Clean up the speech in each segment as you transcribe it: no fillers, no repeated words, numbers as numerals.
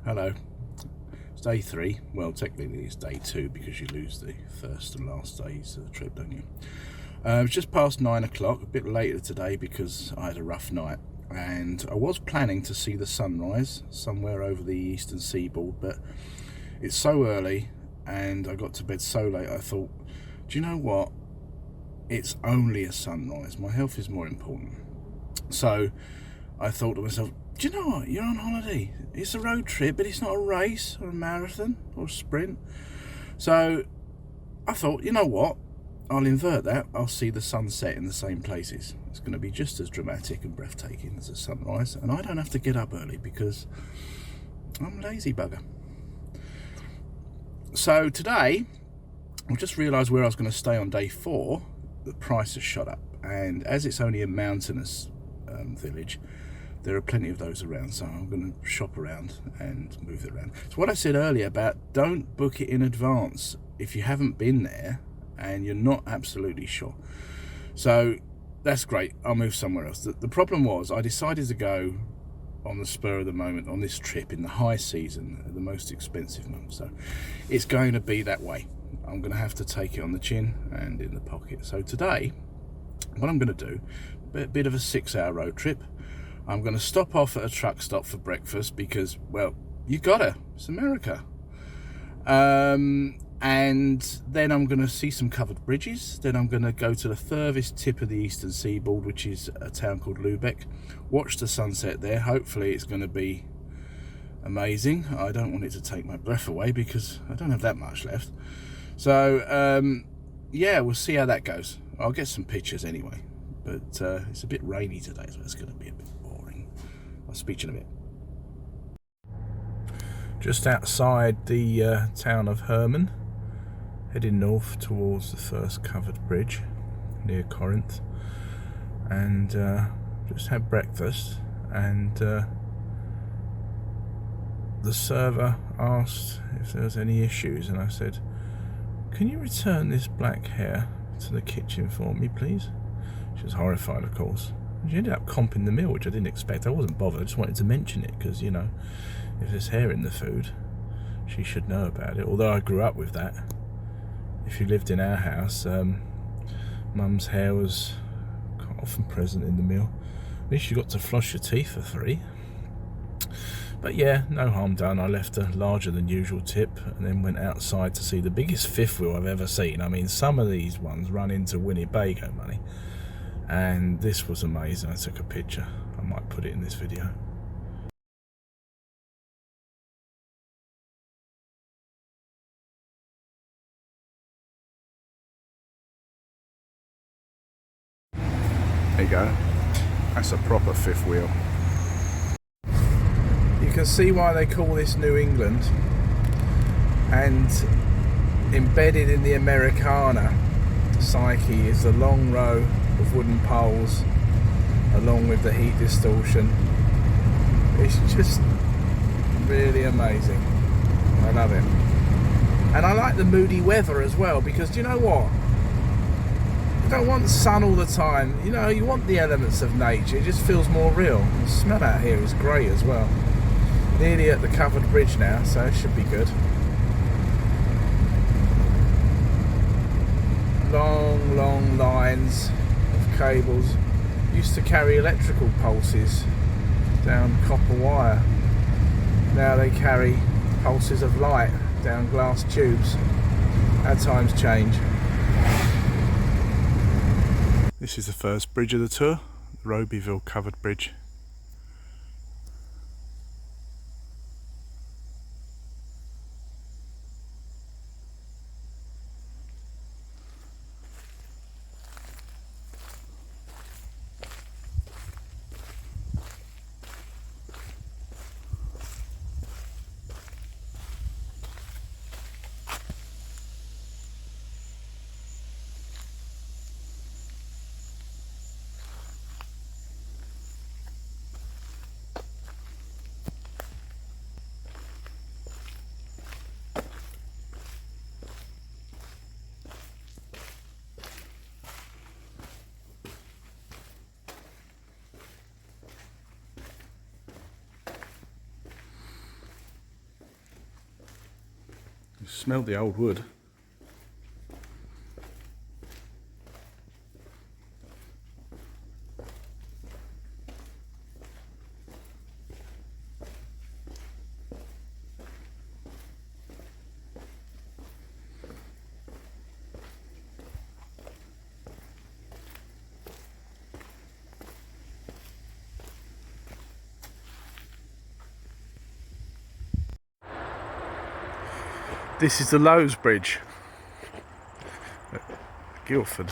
Hello. It's day 3. Well, technically it's day 2 because you lose the first and last days of the trip, don't you? It's just past 9 o'clock, a bit later today because I had a rough night. And I was planning to see the sunrise somewhere over the eastern seaboard, but it's so early and I got to bed so late, I thought, do you know what? It's only a sunrise. My health is more important. So I thought to myself, do you know what? You're on holiday. It's a road trip, but it's not a race or a marathon or a sprint. So I thought, you know what? I'll invert that. I'll see the sunset in the same places. It's going to be just as dramatic and breathtaking as a sunrise. And I don't have to get up early because I'm a lazy bugger. So today, I just realised where I was going to stay on day 4. The price has shot up. And as it's only a mountainous village, there are plenty of those around, so I'm going to shop around and move it around. So what I said earlier about don't book it in advance if you haven't been there and you're not absolutely sure. So that's great, I'll move somewhere else. The problem was I decided to go on the spur of the moment on this trip in the high season, the most expensive month. So it's going to be that way. I'm going to have to take it on the chin and in the pocket. So today, what I'm going to do, a bit of a 6-hour road trip. I'm going to stop off at a truck stop for breakfast because, well, you gotta. It's America. And then I'm going to see some covered bridges. Then I'm going to go to the furthest tip of the eastern seaboard, which is a town called Lubec. Watch the sunset there. Hopefully it's going to be amazing. I don't want it to take my breath away because I don't have that much left. So, yeah, we'll see how that goes. I'll get some pictures anyway. But it's a bit rainy today, so it's going to be a bit boring. I'll speak to you in a bit. Just outside the town of Herman, heading north towards the first covered bridge near Corinth, and just had breakfast. And the server asked if there was any issues, and I said, "Can you return this black hair to the kitchen for me, please?" She was horrified, of course. She ended up comping the meal, which I didn't expect. I wasn't bothered. I just wanted to mention it because, you know, if there's hair in the food, she should know about it. Although I grew up with that. If you lived in our house, Mum's hair was quite often present in the meal. At least you got to floss your teeth for free. But yeah, no harm done. I left a larger than usual tip and then went outside to see the biggest fifth wheel I've ever seen. I mean, some of these ones run into Winnebago money. And this was amazing. I took a picture. I might put it in this video. There you go. That's a proper fifth wheel. You can see why they call this New England. And embedded in the Americana psyche is the long row of wooden poles along with the heat distortion. It's just really amazing. I love it. And I like the moody weather as well, because do you know what? You don't want sun all the time. You know, you want the elements of nature. It just feels more real. The smell out here is great as well. Nearly at the covered bridge now, so it should be good. Long lines of cables. Used to carry electrical pulses down copper wire. Now they carry pulses of light down glass tubes. How times change. This is the first bridge of the tour, the Robyville covered bridge. You smell the old wood. This is the Lowe's Bridge at Guildford.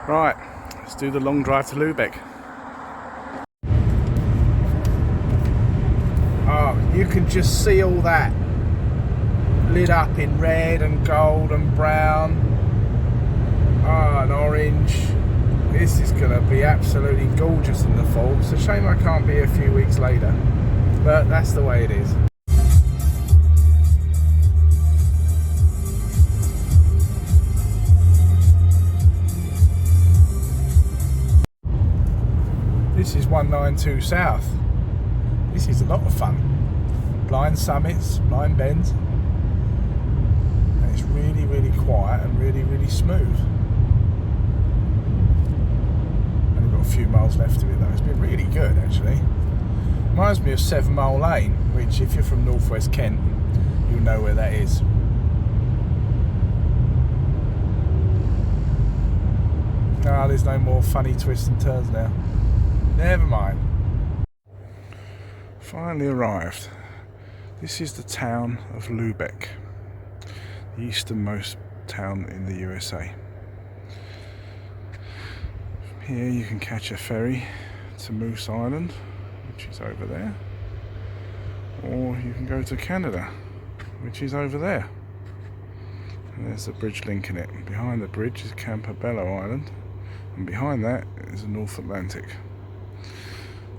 Right, let's do the long drive to Lubec. Oh, you can just see all that lit up in red and gold and brown. Oh, and orange. This is going to be absolutely gorgeous in the fall. It's a shame I can't be a few weeks later, but that's the way it is. This is 192 South. This is a lot of fun. Blind summits, blind bends. And it's really, really quiet and really, really smooth. Only got a few miles left of it though. It's been really good actually. Reminds me of 7 Mile Lane, which if you're from northwest Kent, you'll know where that is. Ah, there's no more funny twists and turns now. Never mind. Finally arrived. This is the town of Lubec, the easternmost town in the USA. From here you can catch a ferry to Moose Island, which is over there, or you can go to Canada, which is over there. And there's the bridge linking it. Behind the bridge is Campobello Island, and behind that is the North Atlantic.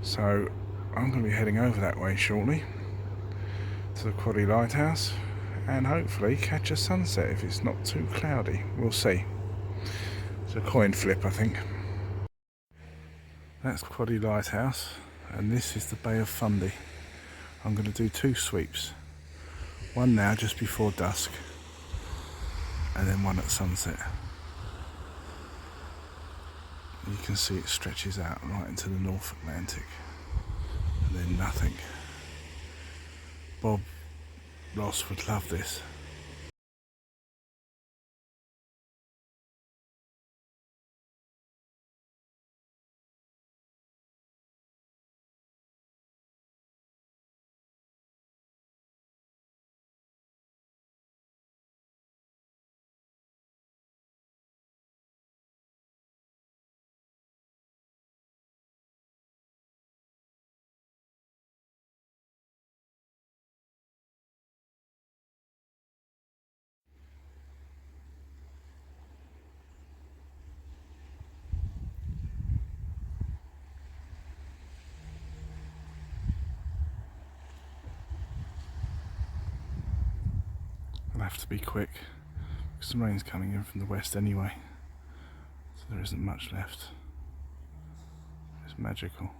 So I'm going to be heading over that way shortly to the Quaddy Lighthouse and hopefully catch a sunset if it's not too cloudy. We'll see. It's a coin flip, I think. That's Quaddy Lighthouse and this is the Bay of Fundy. I'm going to do 2 sweeps. One now just before dusk and then one at sunset. You can see it stretches out right into the North Atlantic and then nothing. Bob Ross would love this. I'll have to be quick because the rain's coming in from the west anyway, so there isn't much left. It's magical.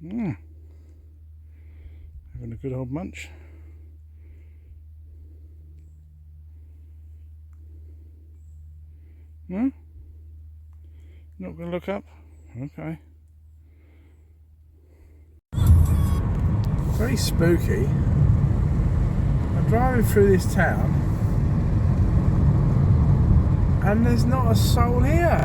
Having a good old munch. No? Not going to look up? Okay. Very spooky. I'm driving through this town and there's not a soul here.